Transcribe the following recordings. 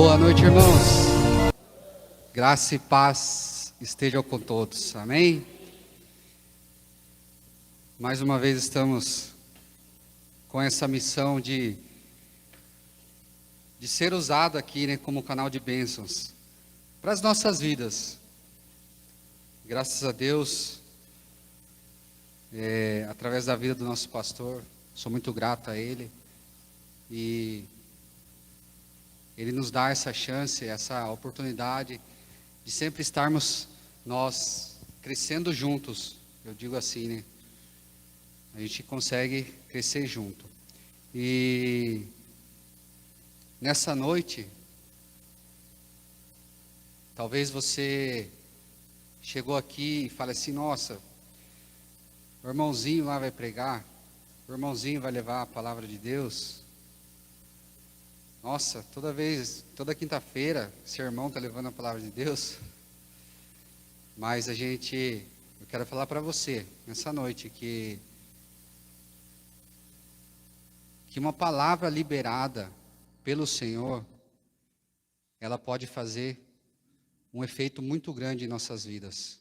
Boa noite, irmãos. Graça e paz estejam com todos. Amém? Mais uma vez estamos com essa missão de ser usado aqui, né, como canal de bênçãos para as nossas vidas. Graças a Deus, através da vida do nosso pastor, sou muito grato a ele e ele nos dá essa chance, essa oportunidade de sempre estarmos nós crescendo juntos. Eu digo assim, né? A gente consegue crescer junto. E nessa noite, talvez você chegou aqui e fale assim: nossa, o irmãozinho lá vai pregar, o irmãozinho vai levar a palavra de Deus. Nossa, toda quinta-feira, esse irmão está levando a palavra de Deus. Mas eu quero falar para você, nessa noite, que uma palavra liberada pelo Senhor, ela pode fazer um efeito muito grande em nossas vidas.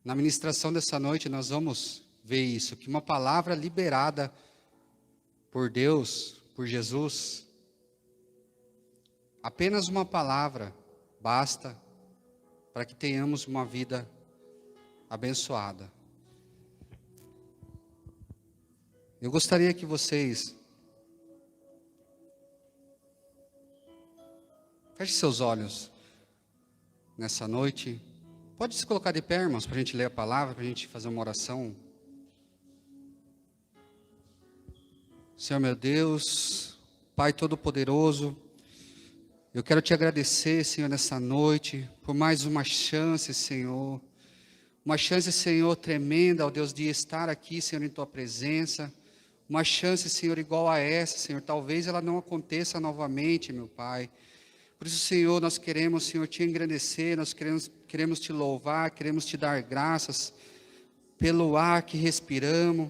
Na ministração dessa noite, nós vamos ver isso, que uma palavra liberada por Deus, por Jesus, apenas uma palavra basta para que tenhamos uma vida abençoada. Eu gostaria que vocês fechem seus olhos nessa noite. Pode se colocar de pé, irmãos, para a gente ler a palavra, para a gente fazer uma oração. Senhor meu Deus, Pai Todo-Poderoso, eu quero te agradecer, Senhor, nessa noite, por mais uma chance, Senhor. Uma chance, Senhor, tremenda, ó Deus, de estar aqui, Senhor, em Tua presença. Uma chance, Senhor, igual a essa, Senhor. Talvez ela não aconteça novamente, meu Pai. Por isso, Senhor, nós queremos, Senhor, te engrandecer, nós queremos te louvar, queremos te dar graças pelo ar que respiramos.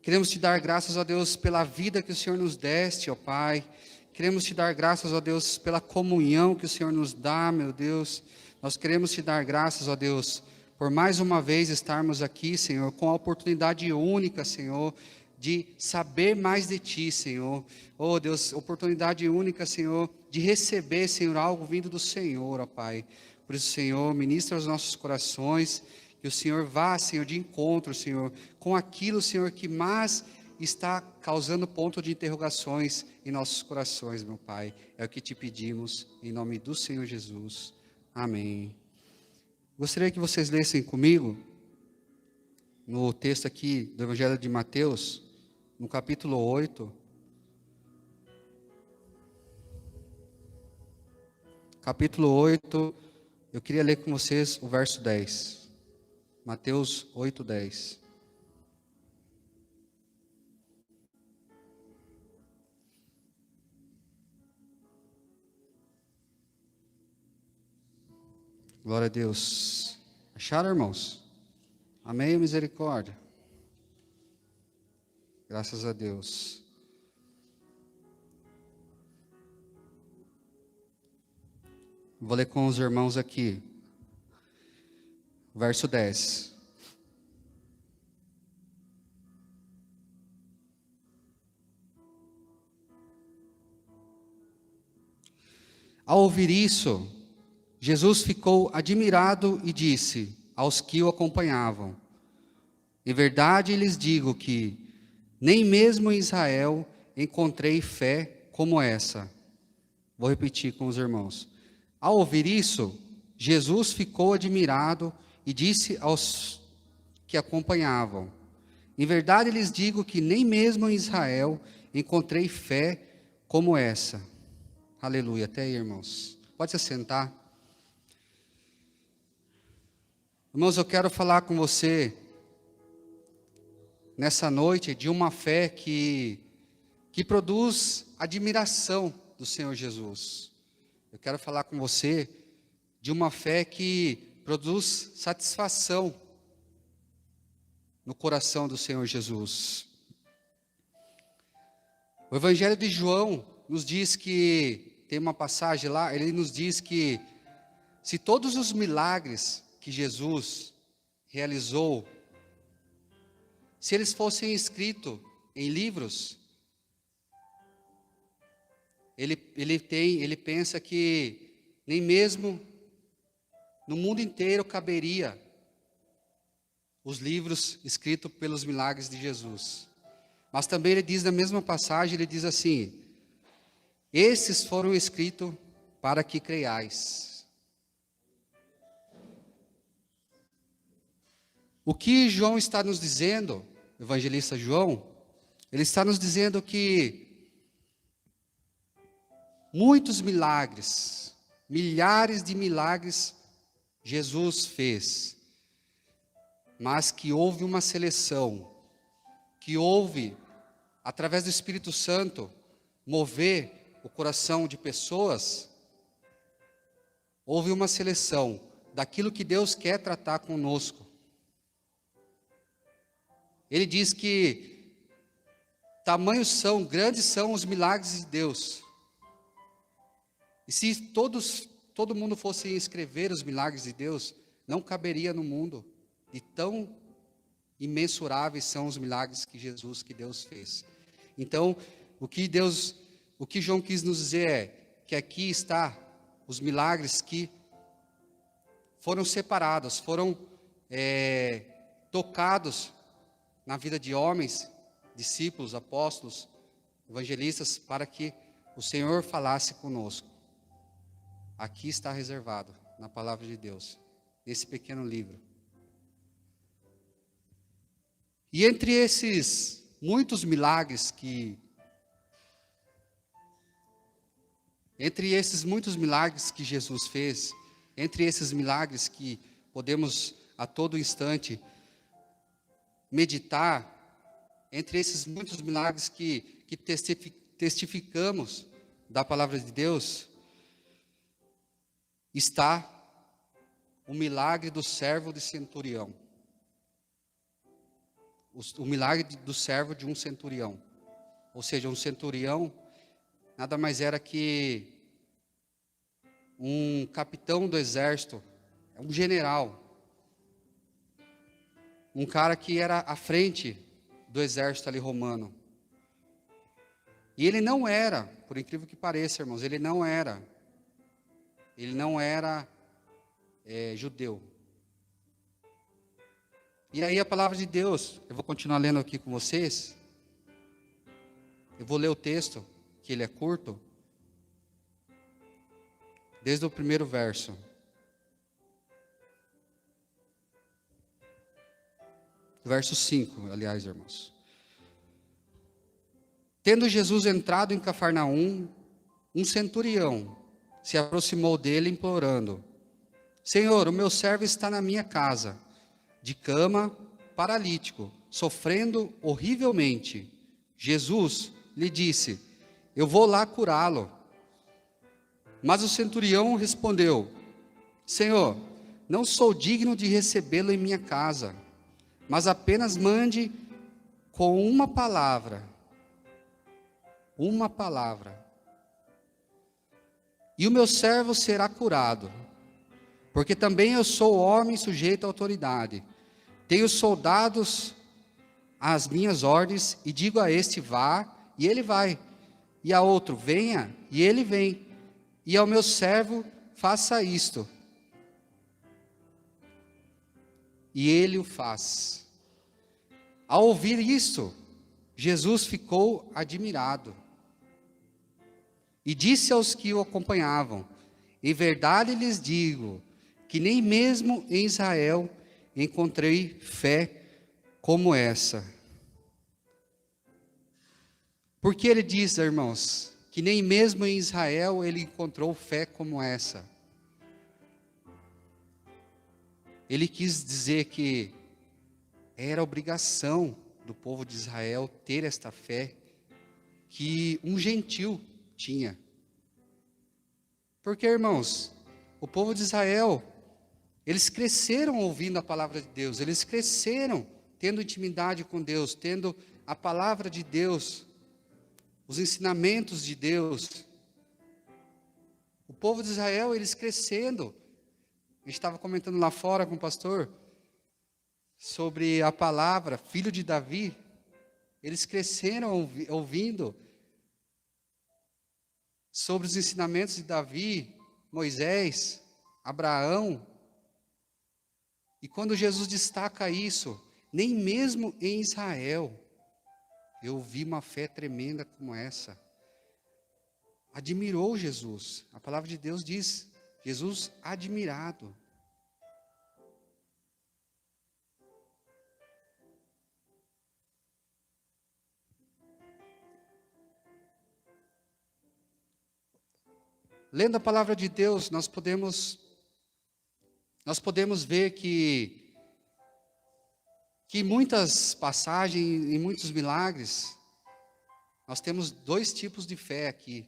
Queremos te dar graças, ó Deus, pela vida que o Senhor nos deste, ó Pai. Queremos te dar graças, ó Deus, pela comunhão que o Senhor nos dá, meu Deus. Nós queremos te dar graças, ó Deus, por mais uma vez estarmos aqui, Senhor, com a oportunidade única, Senhor, de saber mais de Ti, Senhor. Oh Deus, oportunidade única, Senhor, de receber, Senhor, algo vindo do Senhor, ó Pai. Por isso, Senhor, ministra os nossos corações. Que o Senhor vá, Senhor, de encontro, Senhor, com aquilo, Senhor, que mais está causando ponto de interrogações em nossos corações, meu Pai. É o que te pedimos, em nome do Senhor Jesus. Amém. Gostaria que vocês lessem comigo, no texto aqui do Evangelho de Mateus, no capítulo 8. Capítulo 8, eu queria ler com vocês o verso 10. Mateus 8:10. Glória a Deus. Acharam, irmãos? Amém ou misericórdia? Graças a Deus. Vou ler com os irmãos aqui. Verso 10. Ao ouvir isso, Jesus ficou admirado e disse aos que o acompanhavam: em verdade lhes digo que nem mesmo em Israel encontrei fé como essa. Vou repetir com os irmãos. Ao ouvir isso, Jesus ficou admirado e disse aos que acompanhavam: em verdade lhes digo que nem mesmo em Israel encontrei fé como essa. Aleluia. Até aí, irmãos. Pode se sentar. Irmãos, eu quero falar com você nessa noite de uma fé que produz admiração do Senhor Jesus. Eu quero falar com você de uma fé que produz satisfação no coração do Senhor Jesus. O Evangelho de João, nos diz que, tem uma passagem lá, ele nos diz que se todos os milagres que Jesus realizou, se eles fossem escritos em livros, ele pensa que nem mesmo no mundo inteiro caberia os livros escritos pelos milagres de Jesus. Mas também ele diz na mesma passagem, ele diz assim: esses foram escritos para que creiais. O que João está nos dizendo, o evangelista João, ele está nos dizendo que muitos milagres, milhares de milagres Jesus fez, mas que houve uma seleção, que houve, através do Espírito Santo, mover o coração de pessoas, houve uma seleção daquilo que Deus quer tratar conosco. Ele diz que grandes são os milagres de Deus. E se todo mundo fosse escrever os milagres de Deus, não caberia no mundo, de tão imensuráveis são os milagres que Deus fez. Então, o que João quis nos dizer é que aqui está os milagres que foram separados, foram tocados na vida de homens, discípulos, apóstolos, evangelistas, para que o Senhor falasse conosco. Aqui está reservado, na palavra de Deus, nesse pequeno livro. E entre esses muitos milagres que Jesus fez, entre esses milagres que podemos a todo instante meditar, entre esses muitos milagres que testificamos da palavra de Deus, está o milagre do servo de centurião. O milagre do servo de um centurião. Ou seja, um centurião nada mais era que um capitão do exército, um general. Um cara que era à frente do exército ali romano. E ele não era, por incrível que pareça, irmãos, ele não era judeu. E aí a palavra de Deus, eu vou continuar lendo aqui com vocês. Eu vou ler o texto, que ele é curto, desde o primeiro verso. Verso 5, aliás, irmãos. Tendo Jesus entrado em Cafarnaum, um centurião se aproximou dele implorando: Senhor, o meu servo está na minha casa, de cama, paralítico, sofrendo horrivelmente. Jesus lhe disse: eu vou lá curá-lo. Mas o centurião respondeu: Senhor, não sou digno de recebê-lo em minha casa, mas apenas mande com uma palavra, e o meu servo será curado, porque também eu sou homem sujeito à autoridade. Tenho soldados às minhas ordens, e digo a este: vá, e ele vai, e a outro: venha, e ele vem, e ao meu servo: faça isto, e ele o faz. Ao ouvir isto, Jesus ficou admirado e disse aos que o acompanhavam: em verdade lhes digo que nem mesmo em Israel encontrei fé como essa. Porque ele diz, irmãos, que nem mesmo em Israel ele encontrou fé como essa. Ele quis dizer que era obrigação do povo de Israel ter esta fé que um gentil tinha. Porque, irmãos, o povo de Israel, eles cresceram ouvindo a palavra de Deus, eles cresceram tendo intimidade com Deus, tendo a palavra de Deus os ensinamentos de Deus. O povo de Israel, eles crescendo. A gente estava comentando lá fora com o pastor sobre a palavra, filho de Davi. Eles cresceram ouvindo sobre os ensinamentos de Davi, Moisés, Abraão. E quando Jesus destaca isso, nem mesmo em Israel, eu vi uma fé tremenda como essa. Admirou Jesus. A palavra de Deus diz, Jesus admirado. Lendo a palavra de Deus, nós podemos ver que em muitas passagens, em muitos milagres, nós temos dois tipos de fé aqui.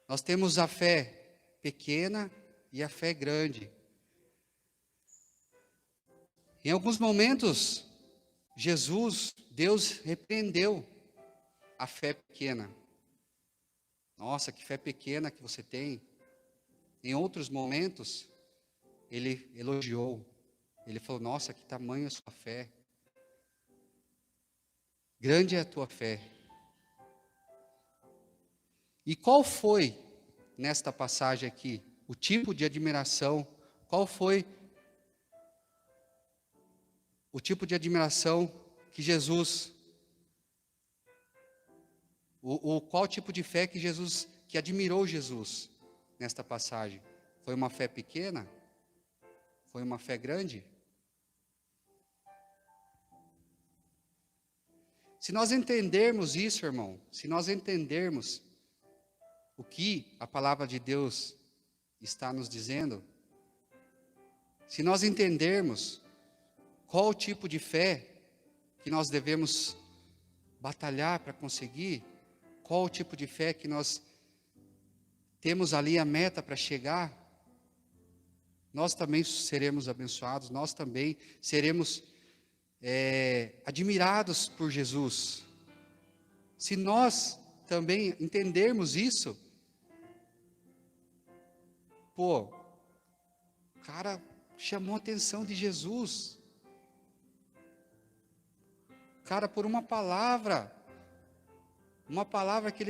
Nós temos a fé pequena e a fé grande. Em alguns momentos, Deus repreendeu a fé pequena. Nossa, que fé pequena que você tem. Em outros momentos, ele elogiou. Ele falou, nossa, que tamanho é a sua fé. Grande é a tua fé. E qual foi, nesta passagem aqui, o tipo de admiração? Qual foi o tipo de admiração que Jesus... Qual tipo de fé que admirou Jesus nesta passagem? Foi uma fé pequena? Foi uma fé grande? Se nós entendermos isso, irmão, se nós entendermos o que a palavra de Deus está nos dizendo, se nós entendermos qual o tipo de fé que nós devemos batalhar para conseguir, qual o tipo de fé que nós temos ali a meta para chegar, nós também seremos abençoados, nós também seremos admirados por Jesus. Se nós também entendermos isso, o cara chamou a atenção de Jesus. Cara, por uma palavra que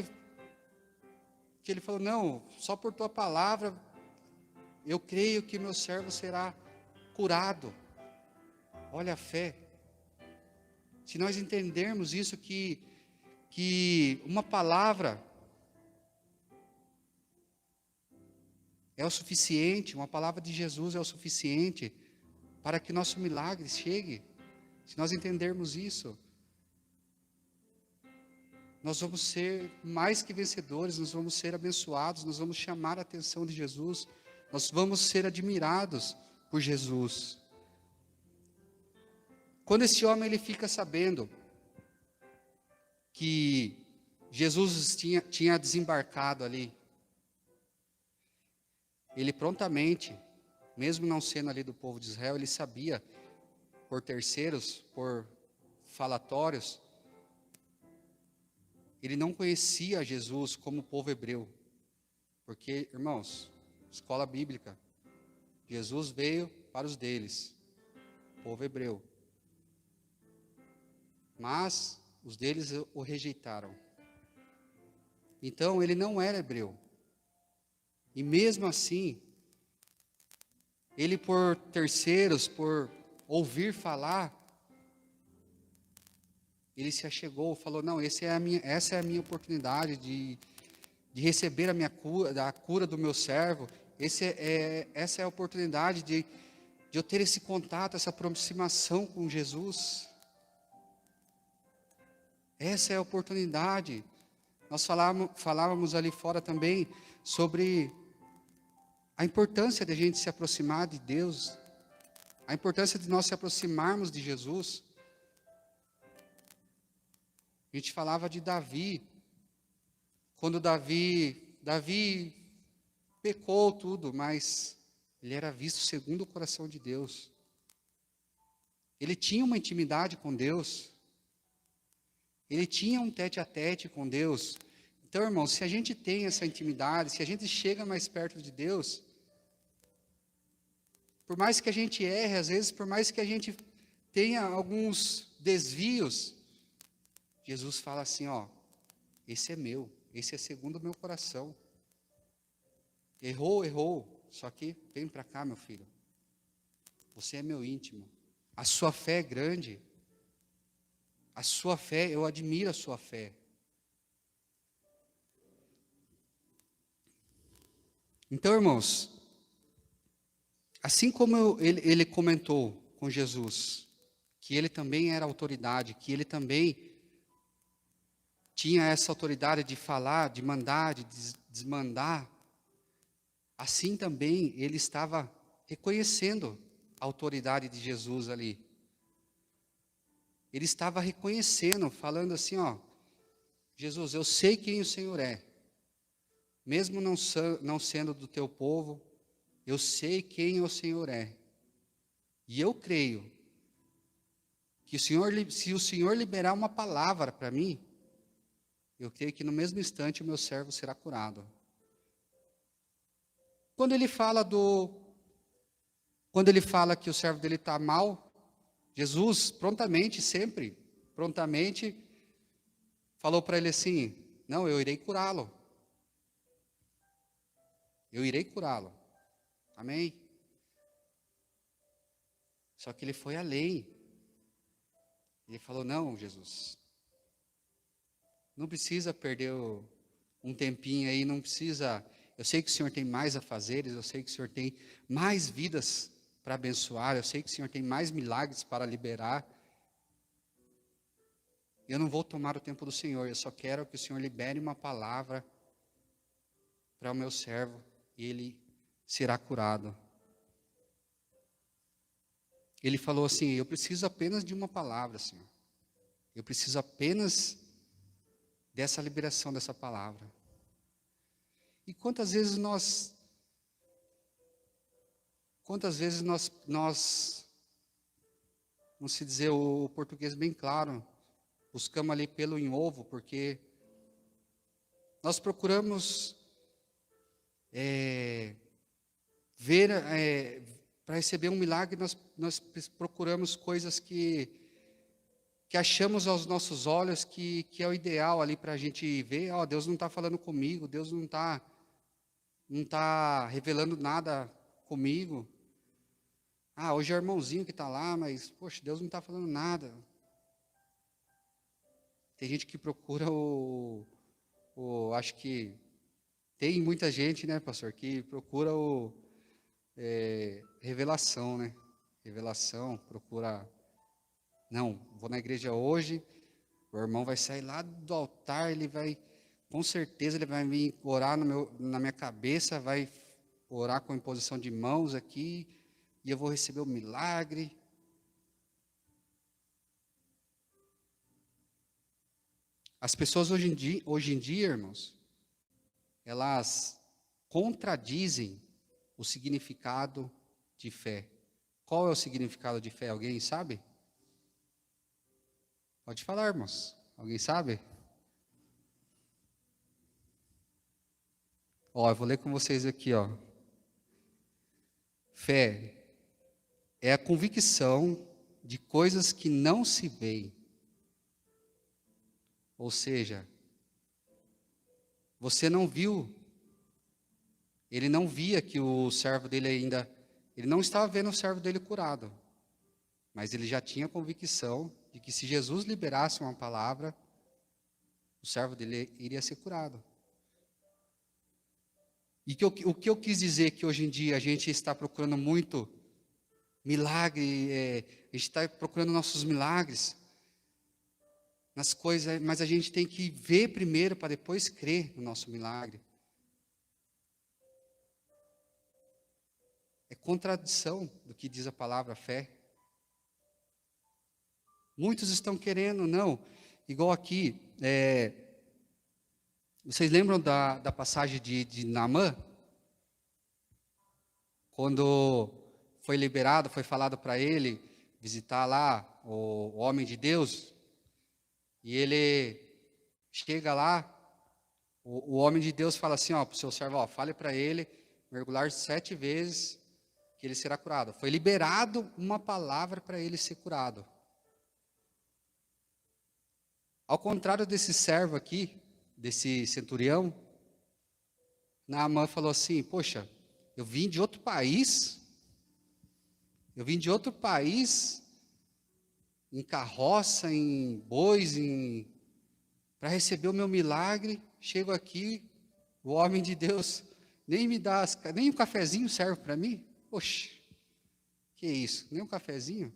ele falou, não, só por tua palavra, eu creio que meu servo será curado. Olha a fé. Se nós entendermos isso, que uma palavra é o suficiente, uma palavra de Jesus é o suficiente para que nosso milagre chegue. Se nós entendermos isso, nós vamos ser mais que vencedores, nós vamos ser abençoados, nós vamos chamar a atenção de Jesus, nós vamos ser admirados por Jesus. Quando esse homem ele fica sabendo que Jesus tinha desembarcado ali, ele prontamente, mesmo não sendo ali do povo de Israel, ele sabia, por terceiros, por falatórios, ele não conhecia Jesus como o povo hebreu. Porque, irmãos, escola bíblica, Jesus veio para os deles, povo hebreu. Mas os deles o rejeitaram. Então, ele não era hebreu. E mesmo assim, ele por terceiros, por ouvir falar, ele se achegou, falou, não, essa é a minha oportunidade de receber a cura do meu servo. Essa é a oportunidade de eu ter esse contato, essa aproximação com Jesus. Essa é a oportunidade. Nós falávamos ali fora também sobre a importância de a gente se aproximar de Deus, a importância de nós se aproximarmos de Jesus. A gente falava de Davi, quando Davi pecou tudo, mas ele era visto segundo o coração de Deus. Ele tinha uma intimidade com Deus. Ele tinha um tete-a-tete com Deus. Então, irmãos, se a gente tem essa intimidade, se a gente chega mais perto de Deus, por mais que a gente erre, às vezes, por mais que a gente tenha alguns desvios, Jesus fala assim, ó, esse é meu, esse é segundo o meu coração. Errou, só que vem para cá, meu filho. Você é meu íntimo. A sua fé é grande. A sua fé, eu admiro a sua fé. Então, irmãos, assim como ele comentou com Jesus, que ele também era autoridade, que ele também tinha essa autoridade de falar, de mandar, de desmandar, assim também ele estava reconhecendo a autoridade de Jesus ali. Ele estava reconhecendo, falando assim, ó, Jesus, eu sei quem o Senhor é. Mesmo não sendo do teu povo, eu sei quem o Senhor é. E eu creio que se o Senhor liberar uma palavra para mim, eu creio que no mesmo instante o meu servo será curado. Quando ele fala que o servo dele está mal, Jesus prontamente falou para ele assim, não, eu irei curá-lo. Eu irei curá-lo. Amém? Só que ele foi além. Ele falou, não, Jesus, não precisa perder um tempinho aí, não precisa. Eu sei que o Senhor tem mais afazeres, eu sei que o Senhor tem mais vidas para abençoar, eu sei que o Senhor tem mais milagres para liberar. Eu não vou tomar o tempo do Senhor, eu só quero que o Senhor libere uma palavra para o meu servo e ele será curado. Ele falou assim, eu preciso apenas de uma palavra, Senhor. Eu preciso apenas dessa liberação dessa palavra. E quantas vezes nós, vamos se dizer o português bem claro, buscamos ali pelo em ovo, porque nós procuramos para receber um milagre, nós procuramos coisas que achamos aos nossos olhos que é o ideal ali para a gente ver, ó, Deus não está falando comigo, Deus não tá revelando nada comigo. Ah, hoje é o irmãozinho que está lá, mas, poxa, Deus não está falando nada. Tem gente que procura acho que tem muita gente, né, pastor, que procura revelação, né? Revelação, procura, não, vou na igreja hoje, o irmão vai sair lá do altar, com certeza ele vai vir orar na minha cabeça, vai orar com imposição de mãos aqui, e eu vou receber o milagre. As pessoas hoje em dia, irmãos, elas contradizem o significado de fé. Qual é o significado de fé? Alguém sabe? Pode falar, irmãos. Alguém sabe? Ó, eu vou ler com vocês aqui, ó. Fé é a convicção de coisas que não se veem. Ou seja, você não viu, ele não via que o servo dele ainda, ele não estava vendo o servo dele curado, mas ele já tinha convicção de que se Jesus liberasse uma palavra, o servo dele iria ser curado. E o que eu quis dizer que hoje em dia a gente está procurando muito milagre, a gente está procurando nossos milagres nas coisas, mas a gente tem que ver primeiro para depois crer no nosso milagre. É contradição do que diz a palavra fé. Muitos estão querendo, não, igual aqui, vocês lembram da passagem de Naamã? Quando foi liberado, foi falado para ele visitar lá o homem de Deus, E ele chega lá, o homem de Deus fala assim, ó, para o seu servo, ó, fale para ele mergulhar 7 vezes que ele será curado. Foi liberado uma palavra para ele ser curado. Ao contrário desse servo aqui, desse centurião, Naamã falou assim, poxa, eu vim de outro país, em carroça, em bois, para receber o meu milagre, chego aqui, o homem de Deus nem me dá, nem um cafezinho serve para mim? Poxa, que isso, nem um cafezinho?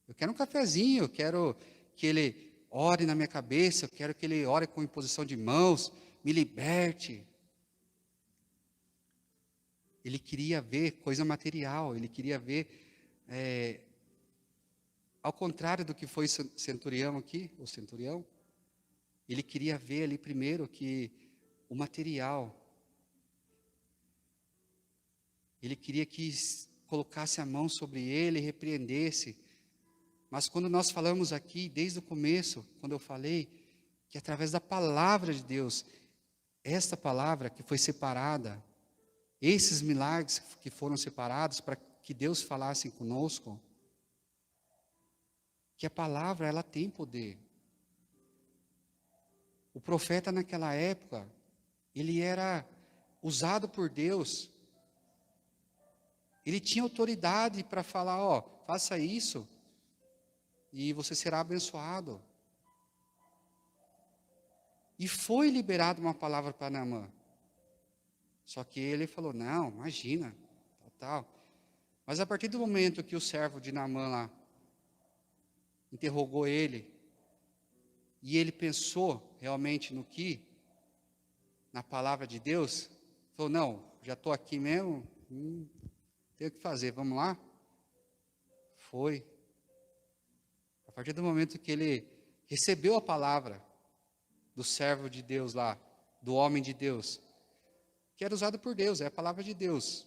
Eu quero um cafezinho, eu quero que ele ore na minha cabeça, eu quero que ele ore com imposição de mãos, me liberte. Ele queria ver coisa material, ele queria ver, ao contrário do que foi o centurião aqui, ele queria ver ali primeiro que o material, ele queria que colocasse a mão sobre ele e repreendesse. Mas quando nós falamos aqui, desde o começo, quando eu falei, que através da palavra de Deus, esta palavra que foi separada, esses milagres que foram separados para que Deus falasse conosco, que a palavra ela tem poder. O profeta naquela época, ele era usado por Deus. Ele tinha autoridade para falar, ó, faça isso e você será abençoado. E foi liberada uma palavra para Naamã. Só que ele falou, não, imagina, tal. Mas a partir do momento que o servo de Naamã lá interrogou ele, e ele pensou realmente na palavra de Deus, falou, não, já estou aqui mesmo, tenho o que fazer, vamos lá? Foi. A partir do momento que ele recebeu a palavra do servo de Deus lá, do homem de Deus, que era usado por Deus, é a palavra de Deus.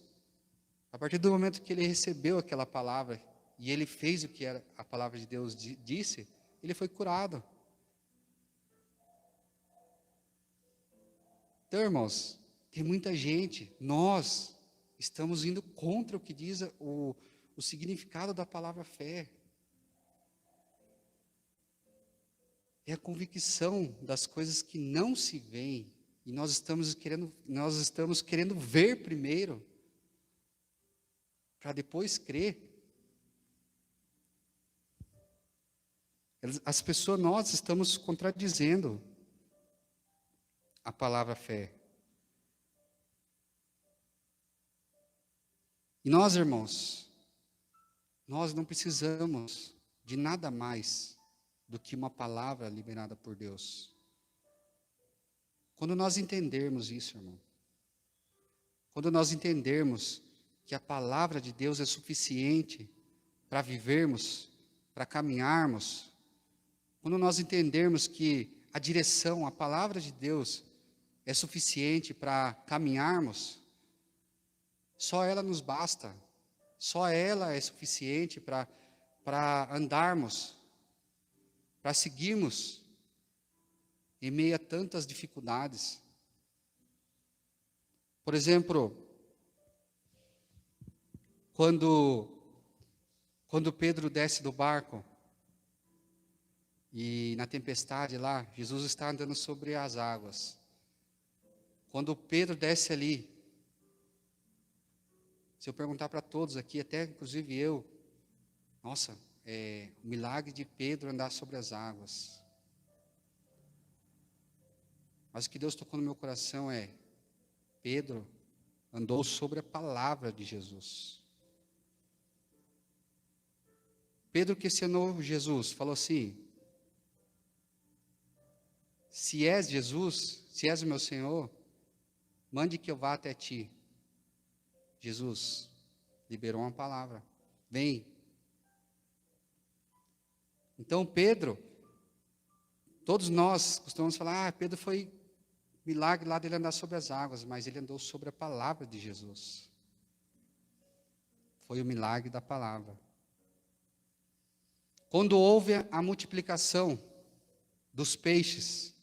A partir do momento que ele recebeu aquela palavra, e ele fez o que era a palavra de Deus disse, ele foi curado. Então, irmãos, tem muita gente, nós estamos indo contra o que diz o significado da palavra fé. É a convicção das coisas que não se veem, e nós estamos querendo ver primeiro, para depois crer. As pessoas, nós estamos contradizendo a palavra fé. E nós, irmãos, nós não precisamos de nada mais do que uma palavra liberada por Deus. Quando nós entendermos isso, irmão, quando nós entendermos que a palavra de Deus é suficiente para vivermos, para caminharmos, quando nós entendermos que a direção, a palavra de Deus é suficiente para caminharmos, só ela nos basta, só ela é suficiente para andarmos, para seguirmos em meio a tantas dificuldades. Por exemplo, quando Pedro desce do barco, e na tempestade lá, Jesus está andando sobre as águas. Quando Pedro desce ali, se eu perguntar para todos aqui, até inclusive eu, nossa, o milagre de Pedro andar sobre as águas. Mas o que Deus tocou no meu coração é, Pedro andou sobre a palavra de Jesus. Pedro questionou Jesus, falou assim, se és Jesus, se és o meu Senhor, mande que eu vá até ti. Jesus liberou uma palavra, vem. Então Pedro, todos nós costumamos falar, Pedro foi milagre lá dele andar sobre as águas, mas ele andou sobre a palavra de Jesus. Foi o milagre da palavra. Quando houve a multiplicação dos peixes.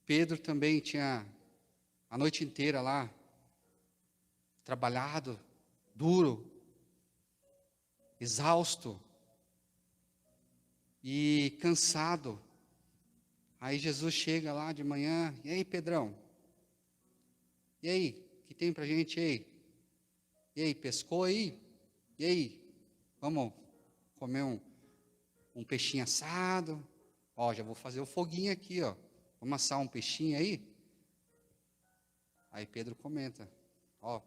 Pedro também tinha a noite inteira lá, trabalhado, duro, exausto e cansado. Aí Jesus chega lá de manhã, e aí, Pedrão? E aí, o que tem pra gente aí? E aí, pescou aí? E aí, vamos comer um peixinho assado? Ó, já vou fazer o foguinho aqui, ó. Vamos assar um peixinho aí? Aí Pedro comenta, ó,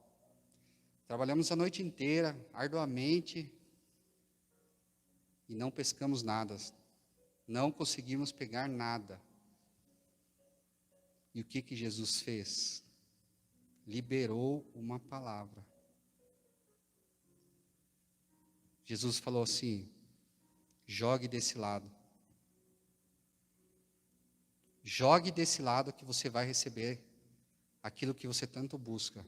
trabalhamos a noite inteira, arduamente, e não pescamos nada. Não conseguimos pegar nada. E o que Jesus fez? Liberou uma palavra. Jesus falou assim: jogue desse lado. Jogue desse lado que você vai receber aquilo que você tanto busca.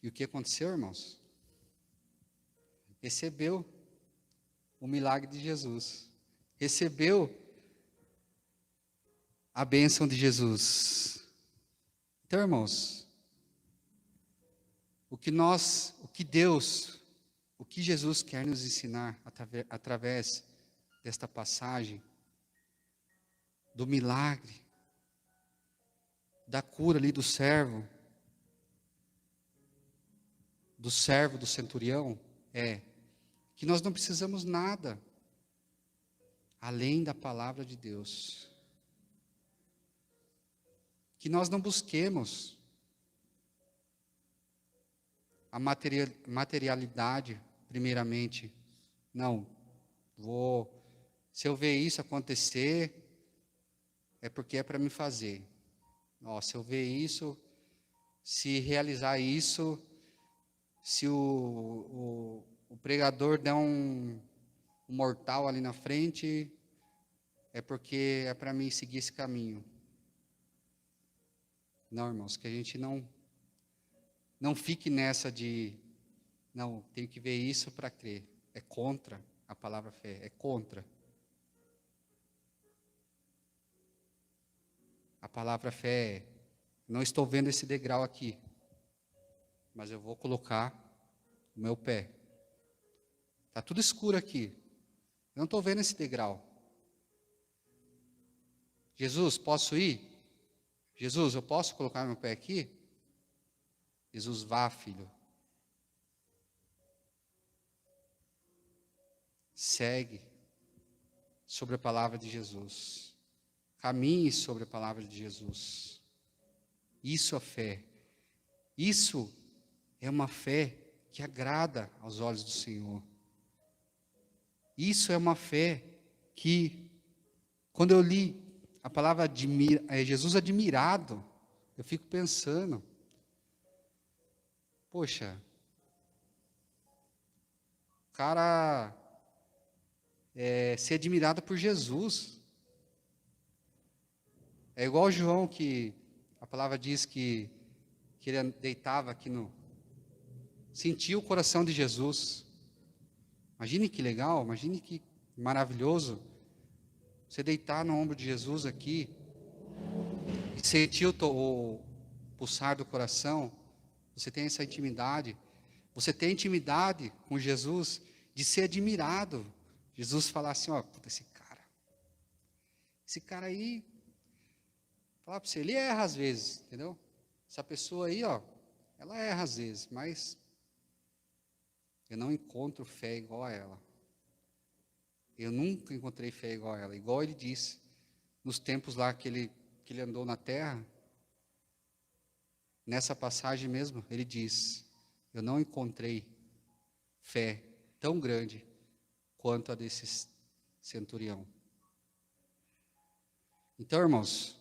E o que aconteceu, irmãos? Recebeu o milagre de Jesus. Recebeu a bênção de Jesus. Então, irmãos, o que Jesus quer nos ensinar através desta passagem, do milagre, da cura ali do servo do centurião, é que nós não precisamos nada além da palavra de Deus. Que nós não busquemos a materialidade primeiramente. Não, se eu ver isso acontecer, é porque é para me fazer. Ó, se eu ver isso, se realizar isso, se o pregador der um mortal ali na frente, é porque é para mim seguir esse caminho. Não, irmãos, que a gente não fique nessa de, não, tenho que ver isso para crer. É contra a palavra fé, é contra. A palavra fé é, não estou vendo esse degrau aqui, mas eu vou colocar o meu pé. Está tudo escuro aqui, eu não estou vendo esse degrau. Jesus, posso ir? Jesus, eu posso colocar meu pé aqui? Jesus, vá, filho. Segue sobre a palavra de Jesus. Caminhe sobre a palavra de Jesus. Isso é fé. Isso é uma fé que agrada aos olhos do Senhor. Isso é uma fé que, quando eu li a palavra Jesus admirado, eu fico pensando, poxa, o cara ser admirado por Jesus. É igual João, que a palavra diz que ele deitava aqui sentia o coração de Jesus. Imagine que legal, imagine que maravilhoso você deitar no ombro de Jesus aqui e sentir o pulsar do coração. Você tem essa intimidade. Você tem intimidade com Jesus de ser admirado. Jesus falar assim, ó, puta, esse cara aí, falar para você, ele erra às vezes, entendeu? Essa pessoa aí, ó, ela erra às vezes, mas eu não encontro fé igual a ela. Eu nunca encontrei fé igual a ela. Igual ele disse, nos tempos lá que ele andou na terra, nessa passagem mesmo, ele diz, eu não encontrei fé tão grande quanto a desse centurião. Então, irmãos,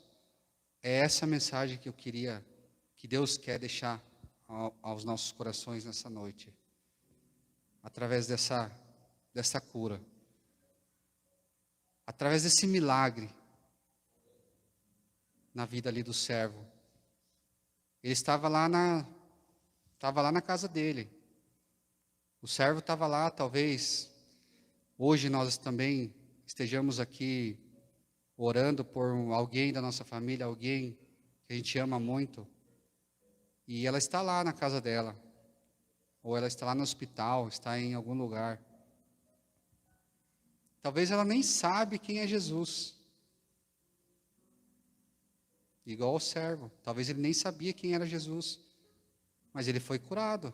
é essa mensagem que Deus quer deixar aos nossos corações nessa noite, através dessa cura, através desse milagre na vida ali do servo. Ele estava lá na casa dele. O servo estava lá, talvez hoje nós também estejamos aqui orando por alguém da nossa família, alguém que a gente ama muito, e ela está lá na casa dela, ou ela está lá no hospital, está em algum lugar. Talvez ela nem sabe quem é Jesus. Igual o servo. Talvez ele nem sabia quem era Jesus. Mas ele foi curado.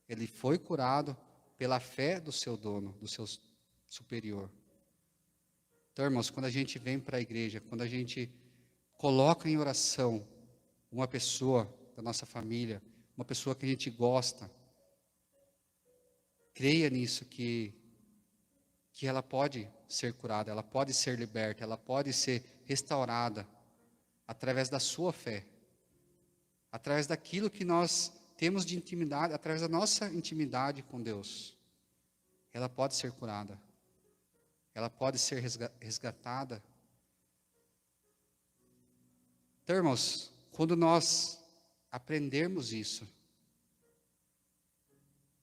Ele foi curado pela fé do seu dono, do seu superior. Então, irmãos, quando a gente vem para a igreja, quando a gente coloca em oração uma pessoa da nossa família, uma pessoa que a gente gosta, creia nisso, que ela pode ser curada, ela pode ser liberta, ela pode ser restaurada através da sua fé, através daquilo que nós temos de intimidade, através da nossa intimidade com Deus. Ela pode ser curada, ela pode ser resgatada. Então, irmãos, quando nós aprendermos isso,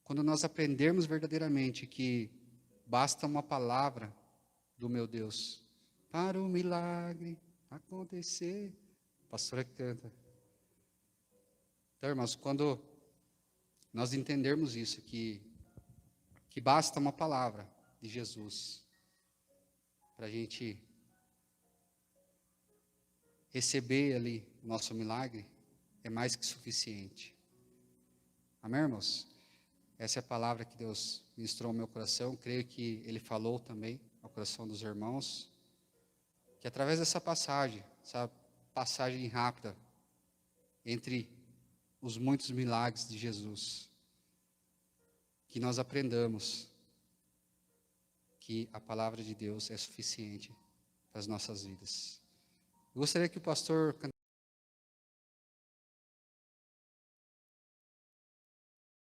quando nós aprendermos verdadeiramente que basta uma palavra do meu Deus para o milagre acontecer. A pastora canta. Então, irmãos, quando nós entendermos isso, que basta uma palavra de Jesus para a gente receber ali o nosso milagre, é mais que suficiente. Amém, irmãos? Essa é a palavra que Deus ministrou ao meu coração. Creio que Ele falou também ao coração dos irmãos. Que através dessa passagem, essa passagem rápida, entre os muitos milagres de Jesus, que nós aprendamos que a palavra de Deus é suficiente para as nossas vidas. Eu gostaria que o pastor